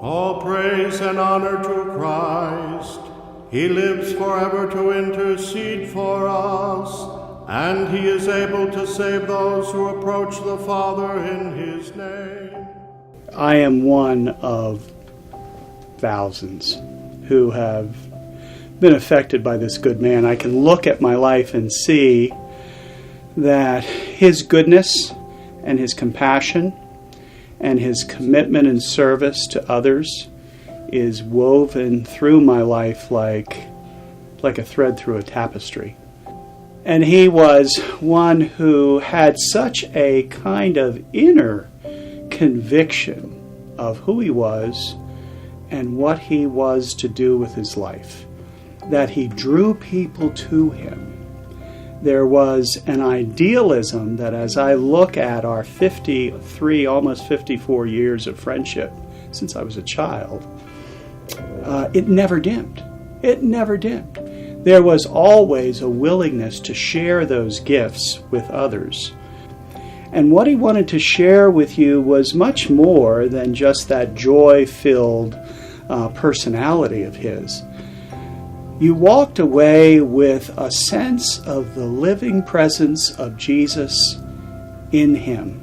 All praise and honor to Christ. He lives forever to intercede for us, and he is able to save those who approach the Father in his name. I am one of thousands who have been affected by this good man. I can look at my life and see that his goodness and his compassion and his commitment and service to others is woven through my life like a thread through a tapestry. And he was one who had such a kind of inner conviction of who he was and what he was to do with his life, that he drew people to him. There was an idealism that, as I look at our 53, almost 54 years of friendship since I was a child, it never dimmed. It never dimmed. There was always a willingness to share those gifts with others. And what he wanted to share with you was much more than just that joy-filled personality of his. You walked away with a sense of the living presence of Jesus in him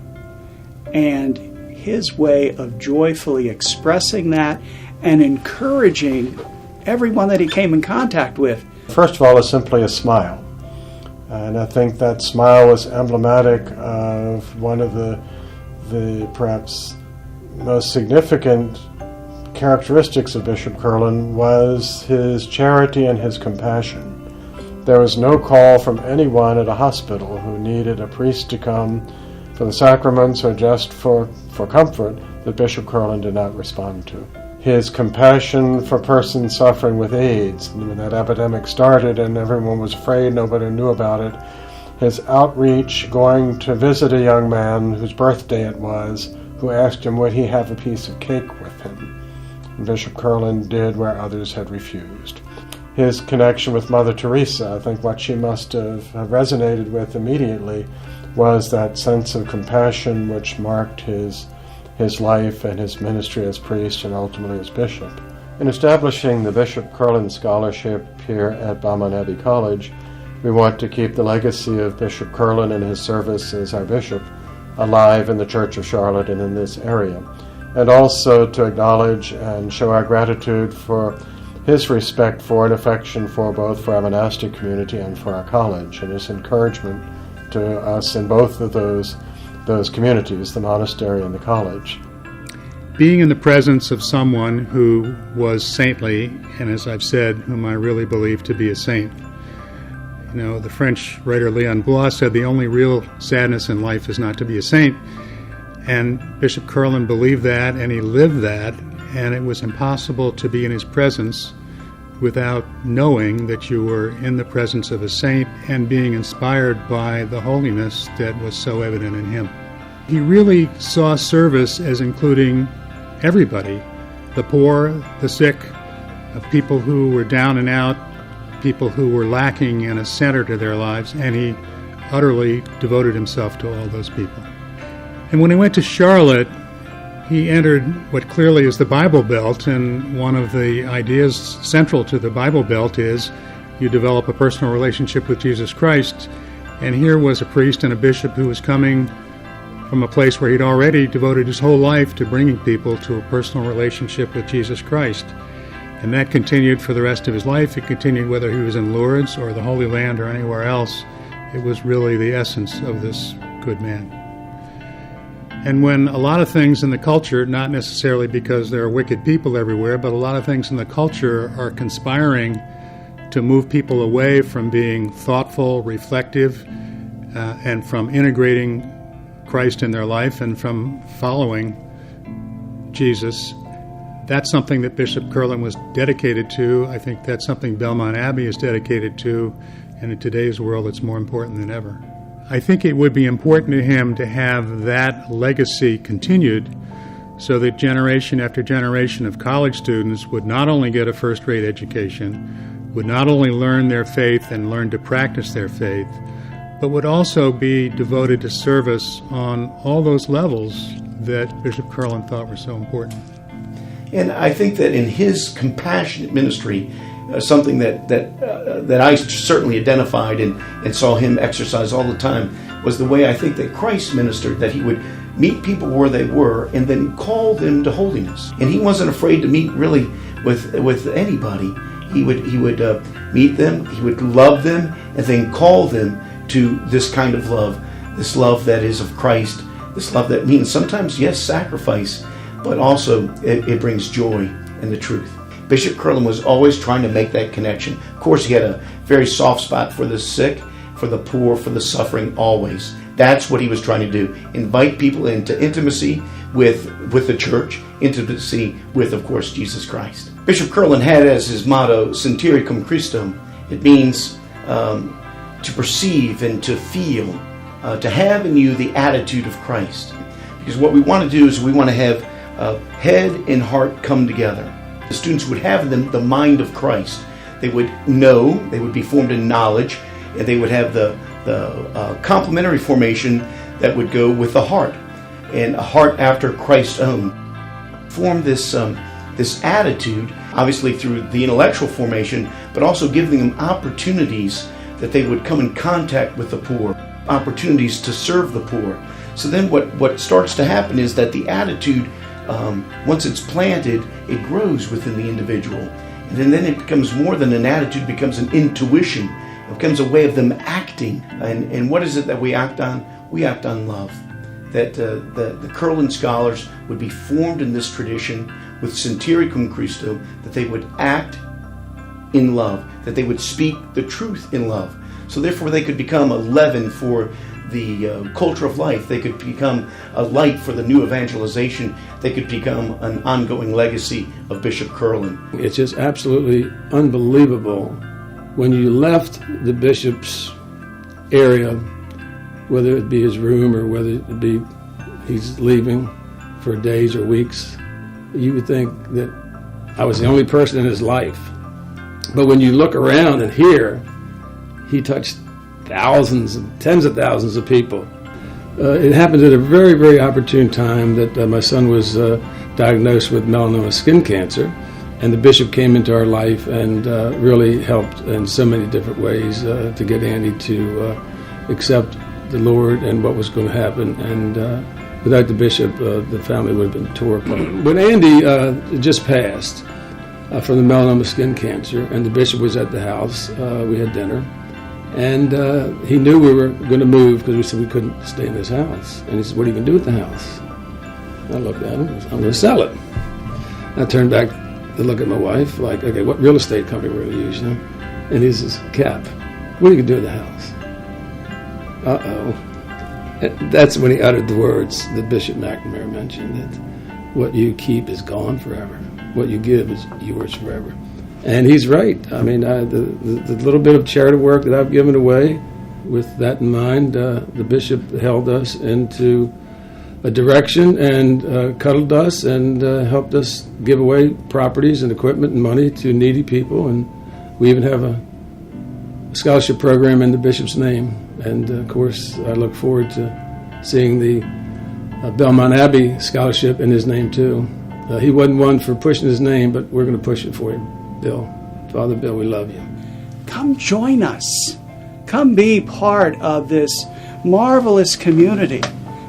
and his way of joyfully expressing that and encouraging everyone that he came in contact with. First of all, it's simply a smile. And I think that smile was emblematic of one of the perhaps most significant characteristics of Bishop Curlin was his charity and his compassion. There was no call from anyone at a hospital who needed a priest to come for the sacraments or just for comfort that Bishop Curlin did not respond to. His compassion for persons suffering with AIDS, when that epidemic started and everyone was afraid, nobody knew about it, his outreach going to visit a young man whose birthday it was, who asked him would he have a piece of cake with him. And Bishop Curlin did where others had refused. His connection with Mother Teresa, I think what she must have resonated with immediately was that sense of compassion which marked his life and his ministry as priest and ultimately as bishop. In establishing the Bishop Curlin Scholarship here at Belmont Abbey College, we want to keep the legacy of Bishop Curlin and his service as our bishop alive in the Church of Charlotte and in this area, and also to acknowledge and show our gratitude for his respect for and affection for both for our monastic community and for our college, and his encouragement to us in both of those communities, the monastery and the college. Being in the presence of someone who was saintly, and as I've said, whom I really believe to be a saint. You know, the French writer Léon Blois said the only real sadness in life is not to be a saint. And Bishop Curlin believed that, and he lived that, and it was impossible to be in his presence without knowing that you were in the presence of a saint and being inspired by the holiness that was so evident in him. He really saw service as including everybody, the poor, the sick, people who were down and out, people who were lacking in a center to their lives, and he utterly devoted himself to all those people. And when he went to Charlotte, he entered what clearly is the Bible Belt, and one of the ideas central to the Bible Belt is you develop a personal relationship with Jesus Christ. And here was a priest and a bishop who was coming from a place where he'd already devoted his whole life to bringing people to a personal relationship with Jesus Christ. And that continued for the rest of his life. It continued whether he was in Lourdes or the Holy Land or anywhere else. It was really the essence of this good man. And when a lot of things in the culture, not necessarily because there are wicked people everywhere, but a lot of things in the culture are conspiring to move people away from being thoughtful, reflective, and from integrating Christ in their life and from following Jesus, that's something that Bishop Curlin was dedicated to. I think that's something Belmont Abbey is dedicated to, and in today's world it's more important than ever. I think it would be important to him to have that legacy continued so that generation after generation of college students would not only get a first-rate education, would not only learn their faith and learn to practice their faith, but would also be devoted to service on all those levels that Bishop Curlin thought were so important. And I think that in his compassionate ministry, something that I certainly identified and saw him exercise all the time was the way I think that Christ ministered, that he would meet people where they were and then call them to holiness. And he wasn't afraid to meet really with anybody. He would meet them, he would love them, and then call them to this kind of love, this love that is of Christ, this love that means sometimes, yes, sacrifice, but also it brings joy and the truth. Bishop Curlin was always trying to make that connection. Of course, he had a very soft spot for the sick, for the poor, for the suffering, always. That's what he was trying to do. Invite people into intimacy with the church, intimacy with, of course, Jesus Christ. Bishop Curlin had as his motto, Sentire cum Christum. It means to perceive and to feel, to have in you the attitude of Christ. Because what we want to do is we want to have head and heart come together. The students would have in them the mind of Christ. They would know, they would be formed in knowledge, and they would have the complementary formation that would go with the heart, and a heart after Christ's own. Form this attitude, obviously through the intellectual formation, but also giving them opportunities that they would come in contact with the poor, opportunities to serve the poor. So then what starts to happen is that the attitude, once it's planted, it grows within the individual. And then it becomes more than an attitude, it becomes an intuition. It becomes a way of them acting. And what is it that we act on? We act on love. That the Curlin scholars would be formed in this tradition with Sentire cum Christo, that they would act in love, that they would speak the truth in love. So therefore they could become a leaven for the culture of life. They could become a light for the new evangelization. They could become an ongoing legacy of Bishop Curlin. It's just absolutely unbelievable when you left the bishop's area, whether it be his room or whether it be he's leaving for days or weeks, you would think that I was the only person in his life. But when you look around and hear, he touched thousands and tens of thousands of people. It happened at a very, very opportune time that my son was diagnosed with melanoma skin cancer, and the bishop came into our life and really helped in so many different ways to get Andy to accept the Lord and what was going to happen. And without the bishop, the family would have been torn apart. When Andy just passed from the melanoma skin cancer, and the bishop was at the house, we had dinner. And he knew we were going to move because we said we couldn't stay in this house. And he said, "What are you going to do with the house?" I looked at him. "I'm going to sell it." I turned back to look at my wife, like, "Okay, what real estate company we're going to use?" You know? And he says, "Cap, what are you going to do with the house?" Uh-oh. And that's when he uttered the words that Bishop McNamara mentioned, that what you keep is gone forever. What you give is yours forever. And he's right. I mean, the little bit of charity work that I've given away, with that in mind, the bishop held us into a direction and cuddled us and helped us give away properties and equipment and money to needy people. And we even have a scholarship program in the bishop's name. And, of course, I look forward to seeing the Belmont Abbey Scholarship in his name, too. He wasn't one for pushing his name, but we're going to push it for him. Bill, Father Bill, we love you. Come join us. Come be part of this marvelous community.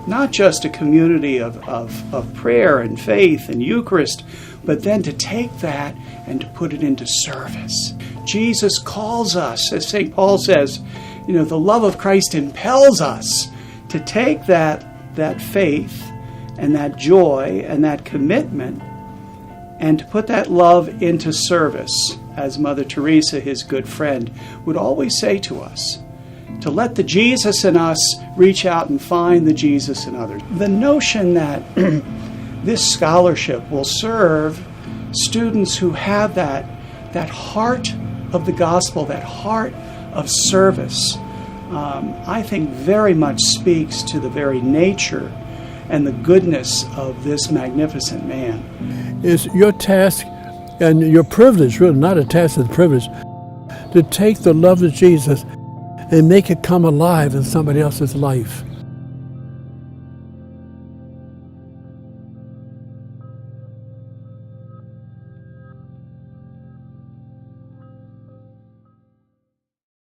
Not just a community of prayer and faith and Eucharist, but then to take that and to put it into service. Jesus calls us, as St. Paul says, the love of Christ impels us to take that faith and that joy and that commitment and to put that love into service, as Mother Teresa, his good friend, would always say to us, to let the Jesus in us reach out and find the Jesus in others. The notion that this scholarship will serve students who have that heart of the gospel, that heart of service, I think very much speaks to the very nature and the goodness of this magnificent man. It's your task and your privilege, really not a task, it's a privilege, to take the love of Jesus and make it come alive in somebody else's life.